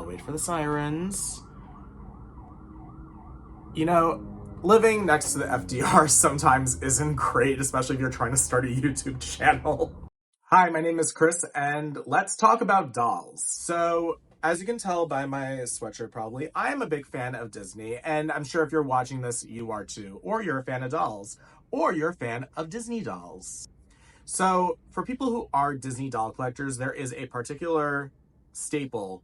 I'll wait for the sirens. You know, living next to the FDR sometimes isn't great, especially if you're trying to start a YouTube channel. Hi, my name is Chris, and let's talk about dolls. So, as you can tell by my sweatshirt probably, I am a big fan of Disney, and I'm sure if you're watching this, you are too. Or you're a fan of dolls. Or you're a fan of Disney dolls. So, for people who are Disney doll collectors, there is a particular staple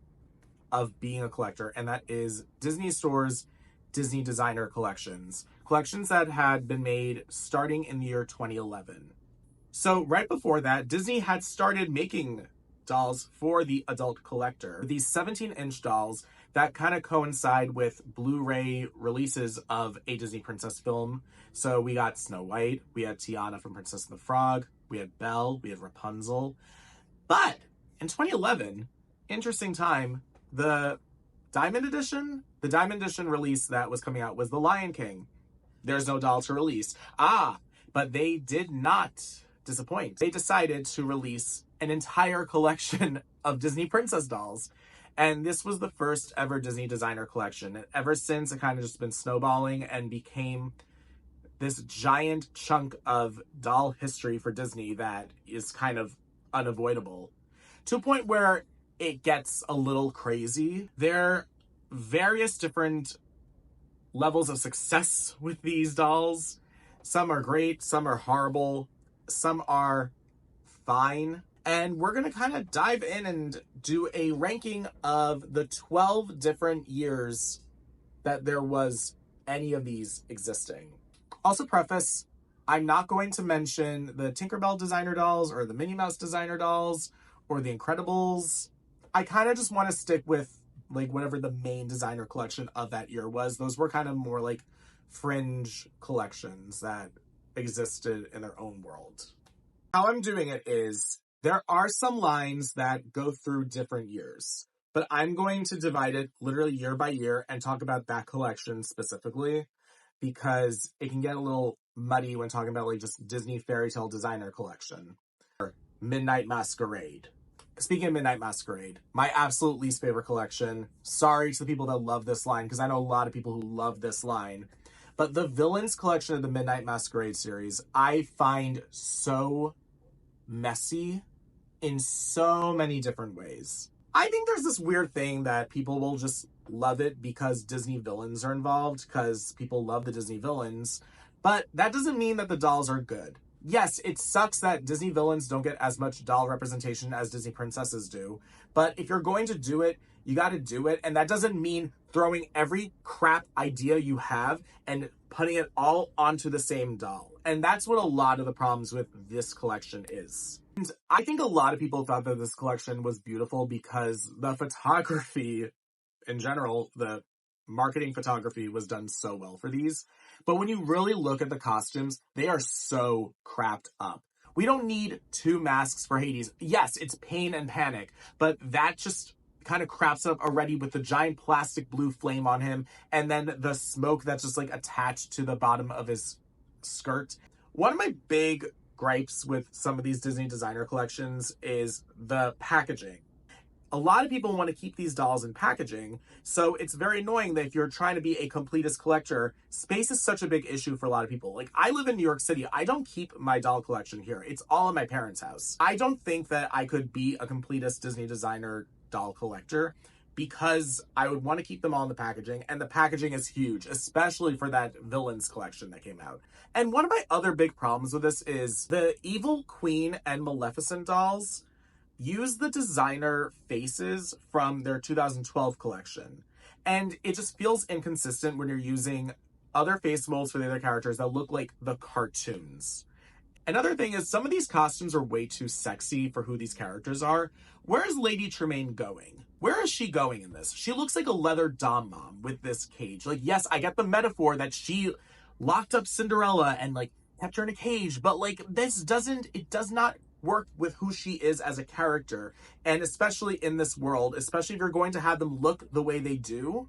of being a collector, and that is Disney Store's Disney designer collections. Collections that had been made starting in the year 2011. So right before that, Disney had started making dolls for the adult collector. These 17-inch dolls that kind of coincide with Blu-ray releases of a Disney princess film. So we got Snow White, we had Tiana from Princess and the Frog, we had Belle, we had Rapunzel. But in 2011, interesting time, the Diamond Edition release that was coming out was The Lion King. There's no doll to release. But they did not disappoint. They decided to release an entire collection of Disney princess dolls. And this was the first ever Disney designer collection. And ever since, it kind of just been snowballing and became this giant chunk of doll history for Disney that is kind of unavoidable. To a point where it gets a little crazy. There are various different levels of success with these dolls. Some are great, some are horrible, some are fine. And we're going to kind of dive in and do a ranking of the 12 different years that there was any of these existing. Also preface, I'm not going to mention the Tinkerbell designer dolls or the Minnie Mouse designer dolls or the Incredibles. I kind of just want to stick with like whatever the main designer collection of that year was. Those were kind of more like fringe collections that existed in their own world. How I'm doing it is there are some lines that go through different years, but I'm going to divide it literally year by year and talk about that collection specifically because it can get a little muddy when talking about like just Disney fairytale designer collection or Midnight Masquerade. Speaking of Midnight Masquerade, my absolute least favorite collection. Sorry to the people that love this line, because I know a lot of people who love this line. But the Villains collection of the Midnight Masquerade series, I find so messy in so many different ways. I think there's this weird thing that people will just love it because Disney villains are involved, because people love the Disney villains. But that doesn't mean that the dolls are good. Yes, it sucks that Disney villains don't get as much doll representation as Disney princesses do, but if you're going to do it, you got to do it, and that doesn't mean throwing every crap idea you have and putting it all onto the same doll. And that's what a lot of the problems with this collection is. And I think a lot of people thought that this collection was beautiful because the photography in general, the marketing photography was done so well for these. But when you really look at the costumes, they are so crapped up. We don't need two masks for Hades. Yes, it's pain and panic, but that just kind of craps up already with the giant plastic blue flame on him and then the smoke that's just like attached to the bottom of his skirt. One of my big gripes with some of these Disney designer collections is the packaging. A lot of people want to keep these dolls in packaging, so it's very annoying that if you're trying to be a completist collector, space is such a big issue for a lot of people. Like, I live in New York City. I don't keep my doll collection here. It's all in my parents' house. I don't think that I could be a completist Disney designer doll collector because I would want to keep them all in the packaging, and the packaging is huge, especially for that Villains collection that came out. And one of my other big problems with this is the Evil Queen and Maleficent dolls use the designer faces from their 2012 collection. And it just feels inconsistent when you're using other face molds for the other characters that look like the cartoons. Another thing is some of these costumes are way too sexy for who these characters are. Where is Lady Tremaine going? Where is she going in this? She looks like a leather dom mom with this cage. Like, yes, I get the metaphor that she locked up Cinderella and like kept her in a cage, but like this does not work with who she is as a character, and especially in this world, especially if you're going to have them look the way they do,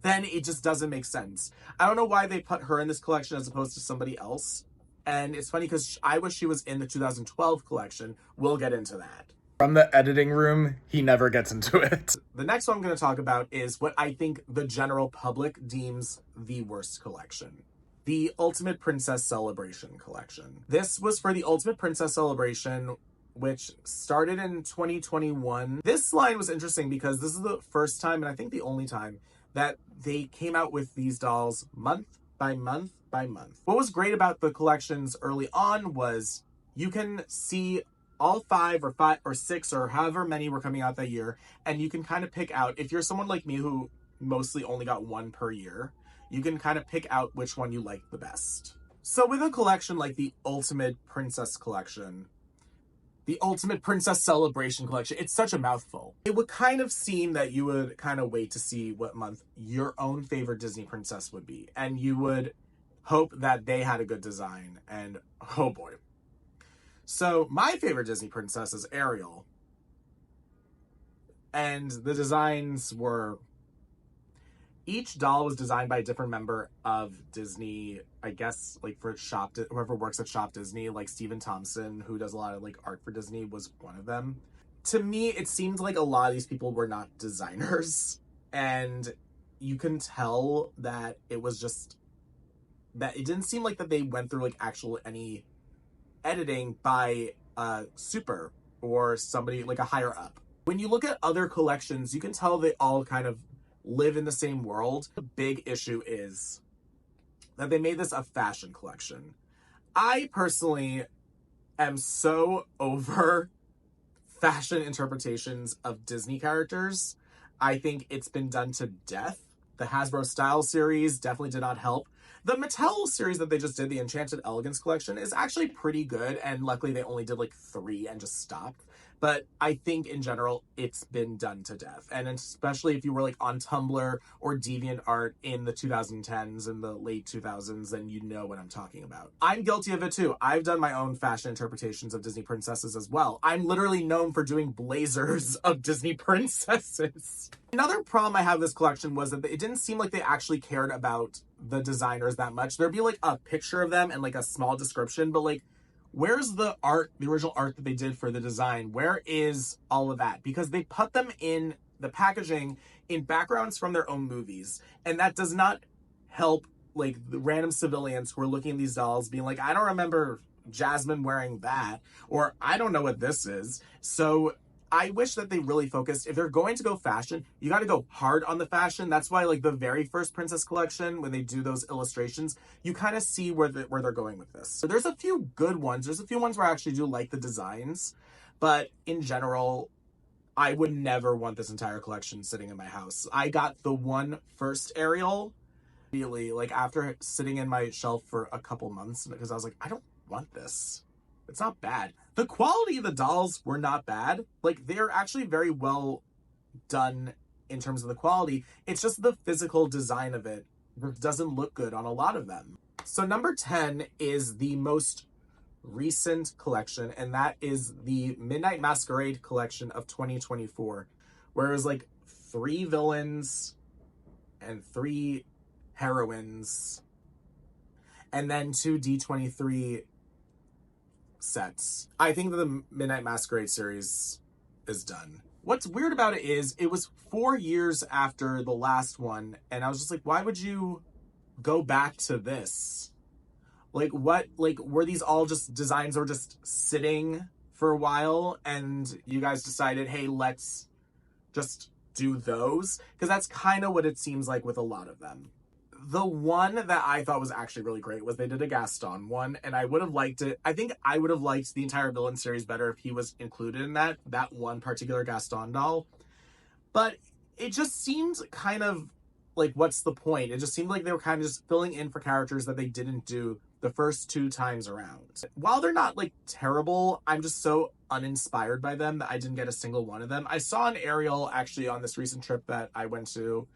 then it just doesn't make sense. I don't know why they put her in this collection as opposed to somebody else, and it's funny because I wish she was in the 2012 collection. We'll get into that. From the editing room, he never gets into it. The next one I'm going to talk about is what I think the general public deems the worst collection. The Ultimate Princess Celebration Collection. This was for the Ultimate Princess Celebration, which started in 2021. This line was interesting because this is the first time, and I think the only time, that they came out with these dolls month by month by month. What was great about the collections early on was you can see all five or six or however many were coming out that year, and you can kind of pick out, if you're someone like me who mostly only got one per year, you can kind of pick out which one you like the best. So with a collection like the Ultimate Princess Collection, the Ultimate Princess Celebration Collection, it's such a mouthful. It would kind of seem that you would kind of wait to see what month your own favorite Disney princess would be, and you would hope that they had a good design, and oh boy. So my favorite Disney princess is Ariel, and the designs were, each doll was designed by a different member of Disney, I guess, like for whoever works at Shop Disney, like Stephen Thompson, who does a lot of like art for Disney, was one of them. To me, it seemed like a lot of these people were not designers, and you can tell that it was just, that it didn't seem like that they went through like actual any editing by super or somebody like a higher up. When you look at other collections, you can tell they all kind of live in the same world. The big issue is that they made this a fashion collection. I personally am so over fashion interpretations of Disney characters. I think it's been done to death. The Hasbro Style series definitely did not help. The Mattel series that they just did, the Enchanted Elegance collection, is actually pretty good, and luckily they only did like 3 and just stopped. But I think in general, it's been done to death. And especially if you were like on Tumblr or DeviantArt in the 2010s and the late 2000s, then you know what I'm talking about. I'm guilty of it too. I've done my own fashion interpretations of Disney princesses as well. I'm literally known for doing blazers of Disney princesses. Another problem I have with this collection was that it didn't seem like they actually cared about the designers that much. There'd be like a picture of them and like a small description, but like, where's the art, the original art that they did for the design? Where is all of that? Because they put them in the packaging in backgrounds from their own movies. And that does not help like the random civilians who are looking at these dolls being like, I don't remember Jasmine wearing that, or I don't know what this is. So I wish that they really focused, if they're going to go fashion, you got to go hard on the fashion. That's why like the very first Princess collection, when they do those illustrations, you kind of see where they're going with this. So there's a few good ones. There's a few ones where I actually do like the designs, but in general, I would never want this entire collection sitting in my house. I got the one first Ariel, really, like after sitting in my shelf for a couple months, because I was like, I don't want this. It's not bad. The quality of the dolls were not bad. Like, they're actually very well done in terms of the quality. It's just the physical design of it doesn't look good on a lot of them. So number 10 is the most recent collection, and that is the Midnight Masquerade collection of 2024, where it was like 3 villains and 3 heroines, and then 2 D23 sets. I think that the Midnight Masquerade series is done. What's weird about it is it was 4 years after the last one, and I was just like, why would you go back to this? Like, what, like, were these all just designs that were just sitting for a while and you guys decided, hey, let's just do those? Because that's kind of what it seems like with a lot of them. The one that I thought was actually really great was they did a Gaston one, and I would have liked it. I think I would have liked the entire villain series better if he was included in that one particular Gaston doll. But it just seemed kind of like, what's the point? It just seemed like they were kind of just filling in for characters that they didn't do the first 2 times around. While they're not like terrible, I'm just so uninspired by them that I didn't get a single one of them. I saw an Ariel actually on this recent trip that I went to,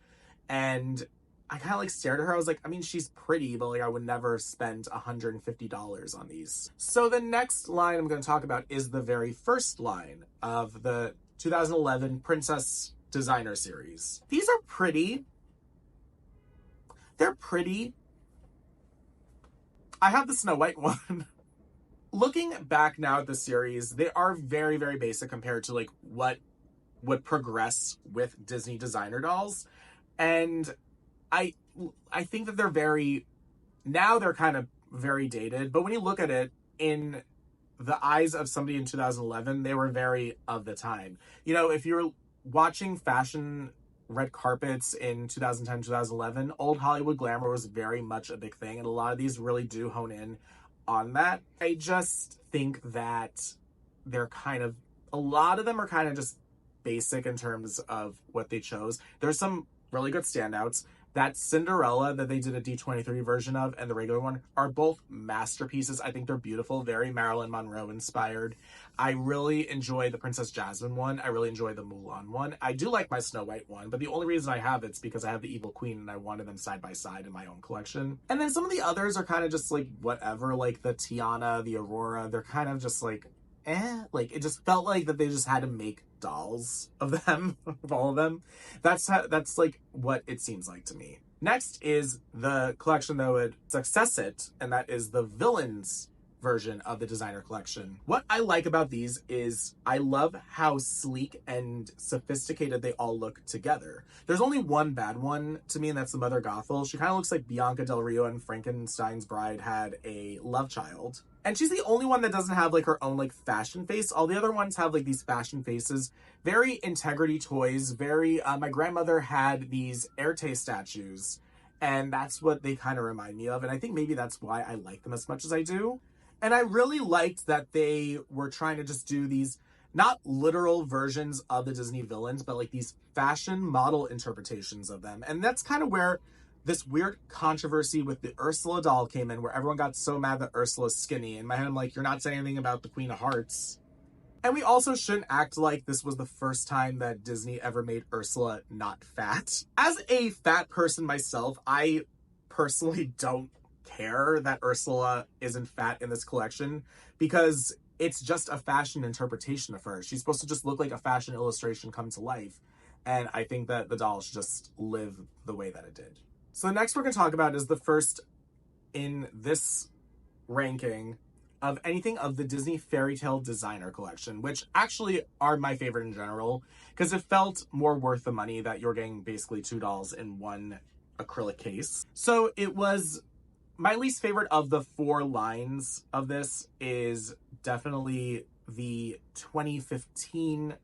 and I kind of like stared at her. I was like, I mean, she's pretty, but like I would never spend $150 on these. So the next line I'm going to talk about is the very first line of the 2011 Princess Designer Series. These are pretty. They're pretty. I have the Snow White one. looking back now at the series, they are very, very basic compared to like what would progress with Disney designer dolls. And I I think that they're kind of very dated, but when you look at it in the eyes of somebody in 2011, they were very of the time. You know, if you're watching fashion red carpets in 2010, 2011, old Hollywood glamour was very much a big thing, and a lot of these really do hone in on that. I just think that a lot of them are kind of just basic in terms of what they chose. There's some really good standouts. That Cinderella that they did a D23 version of and the regular one are both masterpieces. I think they're beautiful, very Marilyn Monroe inspired. I really enjoy the Princess Jasmine one. I really enjoy the Mulan one. I do like my Snow White one, but the only reason I have it's because I have the Evil Queen and I wanted them side by side in my own collection. And then some of the others are kind of just like whatever, like the Tiana, the Aurora, they're kind of just like like it just felt like that they just had to make dolls of them, of all of them. That's like what it seems like to me. Next is the collection that would success it, and that is the villains version of the designer collection. What I like about these is I love how sleek and sophisticated they all look together. There's only one bad one to me, and that's the Mother Gothel. She kind of looks like Bianca Del Rio and Frankenstein's Bride had a love child. And she's the only one that doesn't have like her own like fashion face. All the other ones have like these fashion faces. Very Integrity Toys, very, my grandmother had these Erte statues, and that's what they kind of remind me of. And I think maybe that's why I like them as much as I do. And I really liked that they were trying to just do these, not literal versions of the Disney villains, but like these fashion model interpretations of them. And that's kind of where this weird controversy with the Ursula doll came in, where everyone got so mad that Ursula's skinny. In my head, I'm like, you're not saying anything about the Queen of Hearts. And we also shouldn't act like this was the first time that Disney ever made Ursula not fat. As a fat person myself, I personally don't care that Ursula isn't fat in this collection because it's just a fashion interpretation of her. She's supposed to just look like a fashion illustration come to life. And I think that the doll should just live the way that it did. So the next we're going to talk about is the first in this ranking of anything of the Disney Fairytale Designer Collection, which actually are my favorite in general, because it felt more worth the money that you're getting basically two dolls in one acrylic case. So it was my least favorite of the four lines of this is definitely the 2015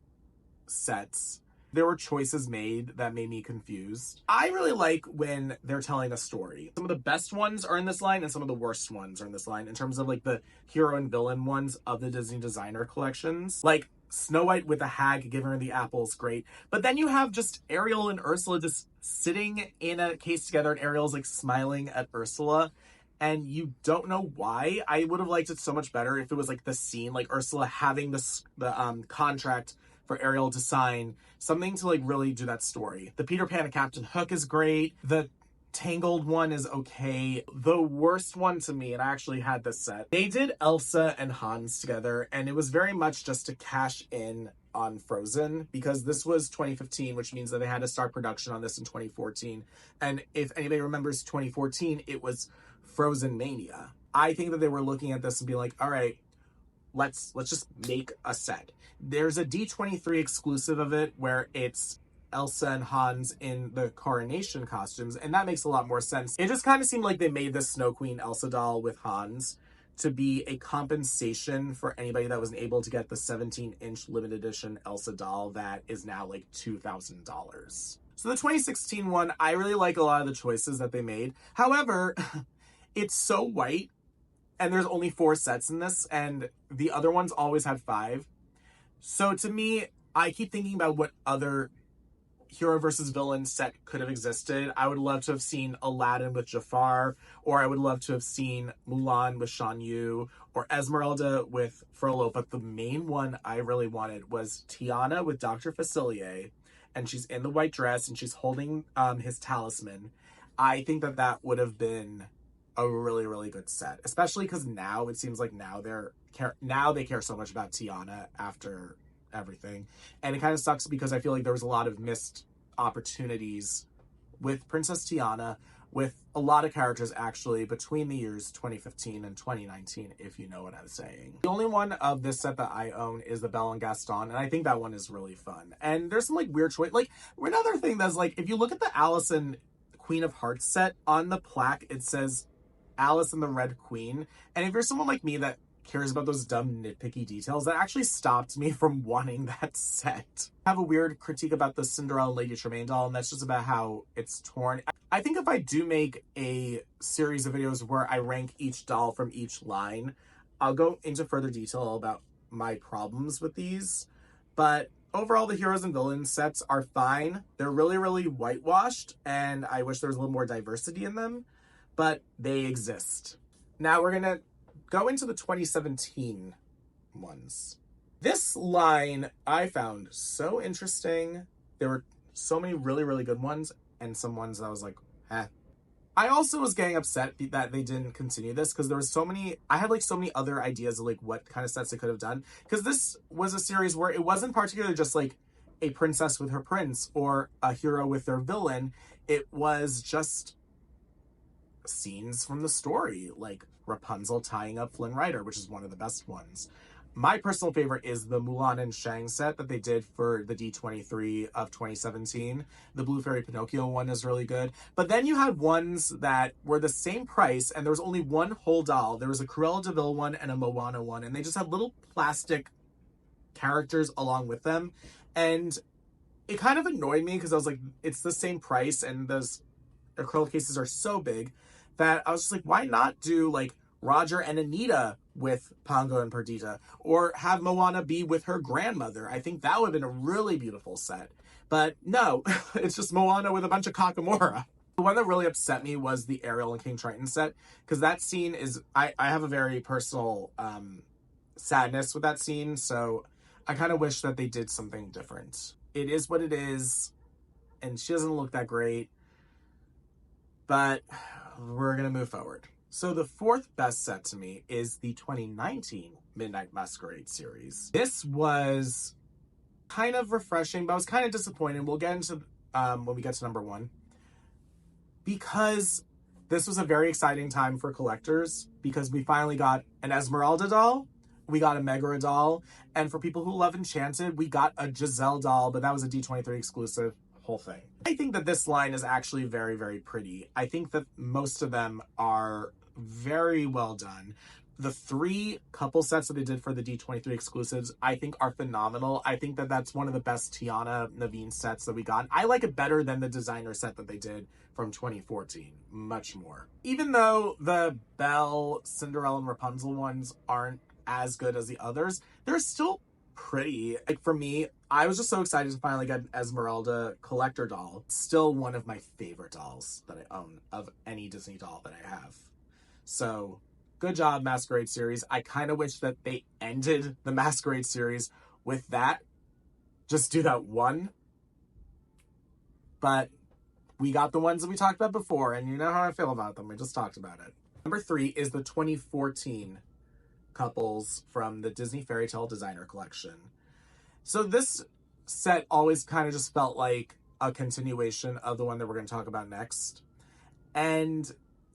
sets. There were choices made that made me confused. I really like when they're telling a story. Some of the best ones are in this line and some of the worst ones are in this line in terms of like the hero and villain ones of the Disney designer collections. Like Snow White with the hag giving her the apples, great. But then you have just Ariel and Ursula just sitting in a case together and Ariel's like smiling at Ursula. And you don't know why. I would have liked it so much better if it was like the scene, like Ursula having the contract for Ariel to sign, something to like really do that story. The Peter Pan and Captain Hook is great. The Tangled one is okay. The worst one to me, and I actually had this set, they did Elsa and Hans together, and it was very much just to cash in on Frozen, because this was 2015, which means that they had to start production on this in 2014. And if anybody remembers 2014, it was Frozen Mania. I think that they were looking at this and be like, all right, let's just make a set. There's a D23 exclusive of it where it's Elsa and Hans in the coronation costumes, and that makes a lot more sense. It just kind of seemed like they made the Snow Queen Elsa doll with Hans to be a compensation for anybody that wasn't able to get the 17-inch limited edition Elsa doll that is now like $2,000. So the 2016 one, I really like a lot of the choices that they made. However, it's so white, and there's only 4 sets in this, and the other ones always had 5. So to me, I keep thinking about what other hero versus villain set could have existed. I would love to have seen Aladdin with Jafar, or I would love to have seen Mulan with Shan Yu, or Esmeralda with Frollo. But the main one I really wanted was Tiana with Dr. Facilier, and she's in the white dress and she's holding his talisman. I think that that would have been a really, really good set, especially because now it seems like now they care so much about Tiana after everything. And it kind of sucks because I feel like there was a lot of missed opportunities with Princess Tiana with a lot of characters actually between the years 2015 and 2019, if you know what I'm saying. The only one of this set that I own is the Belle and Gaston, and I think that one is really fun. And there's some like weird choice. Like another thing that's like, if you look at the Alice and Queen of Hearts set, on the plaque it says Alice and the Red Queen. And if you're someone like me that cares about those dumb nitpicky details, that actually stopped me from wanting that set. I have a weird critique about the Cinderella and Lady Tremaine doll, and that's just about how it's torn. I think if I do make a series of videos where I rank each doll from each line, I'll go into further detail about my problems with these. But overall, the heroes and villains sets are fine. They're really, really whitewashed, and I wish there was a little more diversity in them, but they exist. Now we're gonna go into the 2017 ones. This line I found so interesting. There were so many really, really good ones, and some ones that I was like, eh. I also was getting upset that they didn't continue this, because there was so many, I had like so many other ideas of like what kind of sets they could have done. Because this was a series where it wasn't particularly just like a princess with her prince or a hero with their villain. It was just scenes from the story, like Rapunzel tying up Flynn Rider, which is one of the best ones. My personal favorite is the Mulan and Shang set that they did for the D23 of 2017. The Blue Fairy Pinocchio one is really good. But then you had ones that were the same price, and there was only one whole doll. There was a Cruella de Vil one and a Moana one, and they just had little plastic characters along with them. And it kind of annoyed me, because I was like, it's the same price, and those acrylic cases are so big that I was just like, why not do like Roger and Anita with Pongo and Perdita, or have Moana be with her grandmother? I think that would have been a really beautiful set. But no, it's just Moana with a bunch of Kakamora. The one that really upset me was the Ariel and King Triton set, because that scene is, I have a very personal sadness with that scene, so I kind of wish that they did something different. It is what it is, and she doesn't look that great, but we're gonna move forward. So the fourth best set to me is the 2019 Midnight Masquerade series. This was kind of refreshing, but I was kind of disappointed. We'll get into when we get to number one, because this was a very exciting time for collectors, because we finally got an Esmeralda doll, we got a Megara doll, and for people who love Enchanted, we got a Giselle doll, but that was a D23 exclusive. Whole thing. I think that this line is actually very, very pretty. I think that most of them are very well done. The 3 couple sets that they did for the D23 exclusives, I think are phenomenal. I think that that's one of the best Tiana Naveen sets that we got. I like it better than the designer set that they did from 2014, much more. Even though the Belle, Cinderella, and Rapunzel ones aren't as good as the others, they're still pretty. Like for me, I was just so excited to finally get an Esmeralda collector doll. It's still one of my favorite dolls that I own of any Disney doll that I have. So good job, Masquerade series. I kind of wish that they ended the Masquerade series with that. Just do that one. But we got the ones that we talked about before, and you know how I feel about them. We just talked about it. Number 3 is the 2014 couples from the Disney Fairytale Designer Collection. So this set always kind of just felt like a continuation of the one that we're going to talk about next, and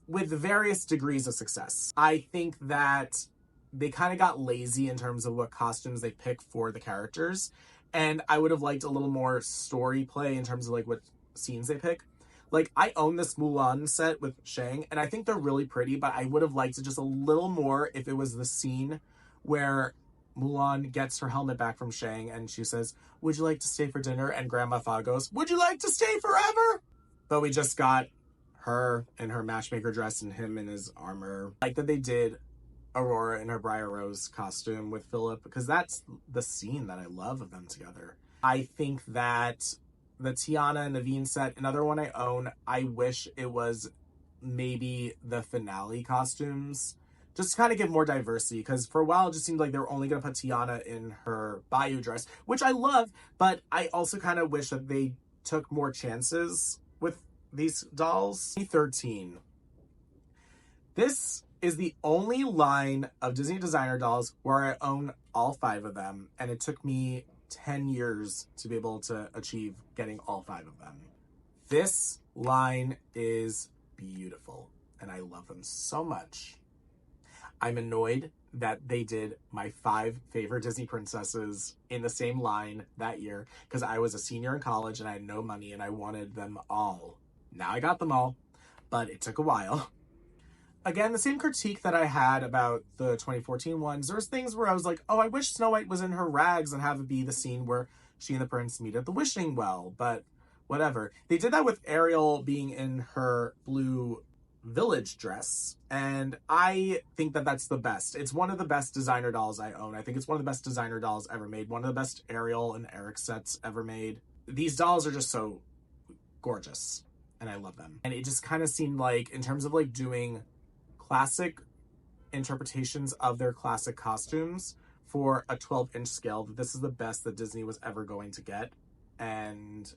with various degrees of success. I think that they kind of got lazy in terms of what costumes they pick for the characters, and I would have liked a little more story play in terms of like what scenes they pick. Like, I own this Mulan set with Shang, and I think they're really pretty, but I would have liked it just a little more if it was the scene where Mulan gets her helmet back from Shang and she says, "Would you like to stay for dinner?" And Grandma Fa goes, "Would you like to stay forever?" But we just got her in her matchmaker dress and him in his armor. Like that they did Aurora in her Briar Rose costume with Philip, because that's the scene that I love of them together. I think that the Tiana and Naveen set, another one I own, I wish it was maybe the finale costumes, just to kind of give more diversity, because for a while it just seemed like they were only going to put Tiana in her Bayou dress, which I love, but I also kind of wish that they took more chances with these dolls. 2013. This is the only line of Disney designer dolls where I own all 5 of them, and it took me 10 years to be able to achieve getting all 5 of them. This line is beautiful, and I love them so much. I'm annoyed that they did my 5 favorite Disney princesses in the same line that year because I was a senior in college and I had no money and I wanted them all. Now I got them all, but it took a while. Again, the same critique that I had about the 2014 ones. There's things where I was like, oh, I wish Snow White was in her rags and have it be the scene where she and the prince meet at the wishing well, but whatever. They did that with Ariel being in her blue village dress, and I think that that's the best. It's one of the best designer dolls I own. I think it's one of the best designer dolls ever made, one of the best Ariel and Eric sets ever made. These dolls are just so gorgeous, and I love them. And it just kind of seemed like, in terms of like doing classic interpretations of their classic costumes for a 12-inch scale, that this is the best that Disney was ever going to get. And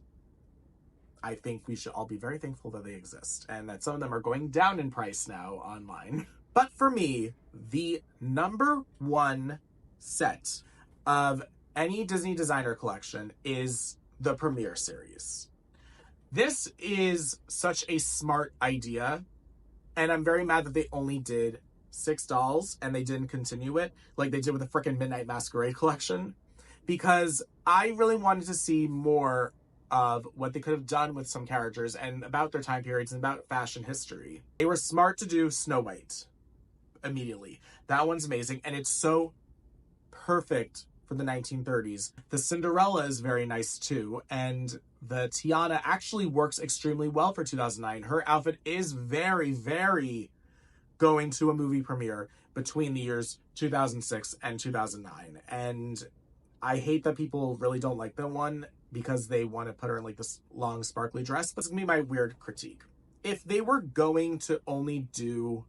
I think we should all be very thankful that they exist and that some of them are going down in price now online. But for me, the number one set of any Disney designer collection is the Premiere series. This is such a smart idea, and I'm very mad that they only did 6 dolls and they didn't continue it like they did with the frickin' Midnight Masquerade collection, because I really wanted to see more of what they could have done with some characters and about their time periods and about fashion history. They were smart to do Snow White immediately. That one's amazing, and it's so perfect for the 1930s. The Cinderella is very nice too, and the Tiana actually works extremely well for 2009. Her outfit is very, very going to a movie premiere between the years 2006 and 2009. And I hate that people really don't like that one because they want to put her in like this long sparkly dress. That's gonna be my weird critique. If they were going to only do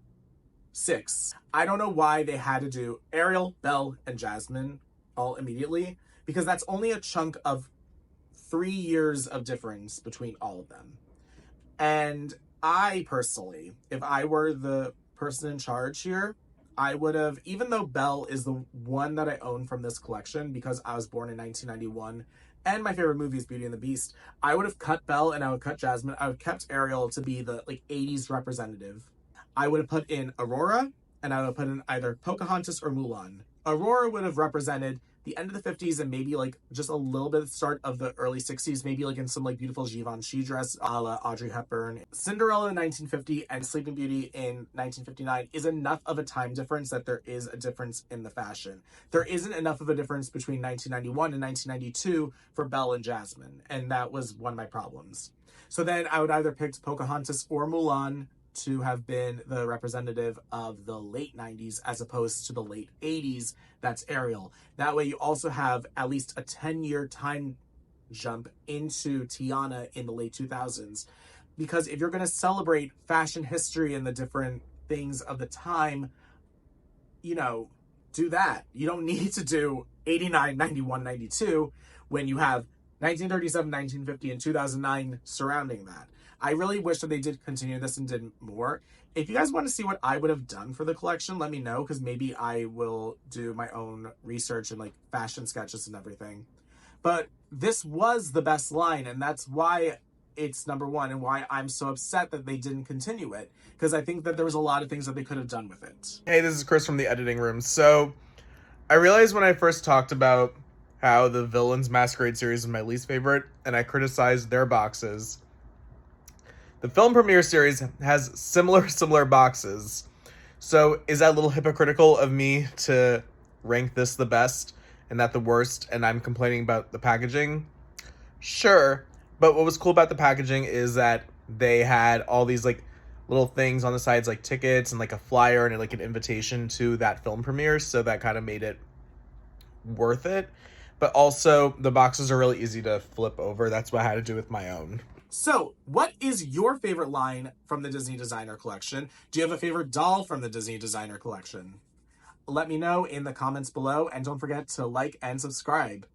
6, I don't know why they had to do Ariel, Belle, and Jasmine all immediately, because that's only a chunk of 3 years of difference between all of them. And I personally, if I were the person in charge here, I would have, even though Belle is the one that I own from this collection because I was born in 1991 and my favorite movie is Beauty and the Beast, I would have cut Belle and I would cut Jasmine. I would have kept Ariel to be the like 80s representative. I would have put in Aurora, and I would have put in either Pocahontas or Mulan. Aurora would have represented the end of the 50s and maybe like just a little bit of the start of the early 60s, maybe like in some like beautiful Givenchy dress a la Audrey Hepburn. Cinderella in 1950 and Sleeping Beauty in 1959 is enough of a time difference that there is a difference in the fashion. There isn't enough of a difference between 1991 and 1992 for Belle and Jasmine, and that was one of my problems. So then I would either pick Pocahontas or Mulan to have been the representative of the late 90s as opposed to the late 80s. That's Ariel. That way you also have at least a 10-year time jump into Tiana in the late 2000s. Because if you're going to celebrate fashion history and the different things of the time, you know, do that. You don't need to do 89, 91, 92 when you have 1937, 1950, and 2009 surrounding that. I really wish that they did continue this and did more. If you guys want to see what I would have done for the collection, let me know, because maybe I will do my own research and like fashion sketches and everything. But this was the best line, and that's why it's number one and why I'm so upset that they didn't continue it, because I think that there was a lot of things that they could have done with it. Hey, this is Chris from the editing room. So I realized when I first talked about how the Villains Masquerade series is my least favorite, and I criticized their boxes. The film premiere series has similar boxes. So is that a little hypocritical of me to rank this the best and that the worst, and I'm complaining about the packaging? Sure. But what was cool about the packaging is that they had all these like little things on the sides, like tickets and like a flyer and like an invitation to that film premiere. So that kind of made it worth it. But also the boxes are really easy to flip over. That's what I had to do with my own. So, what is your favorite line from the Disney Designer Collection? Do you have a favorite doll from the Disney Designer Collection? Let me know in the comments below, and don't forget to like and subscribe.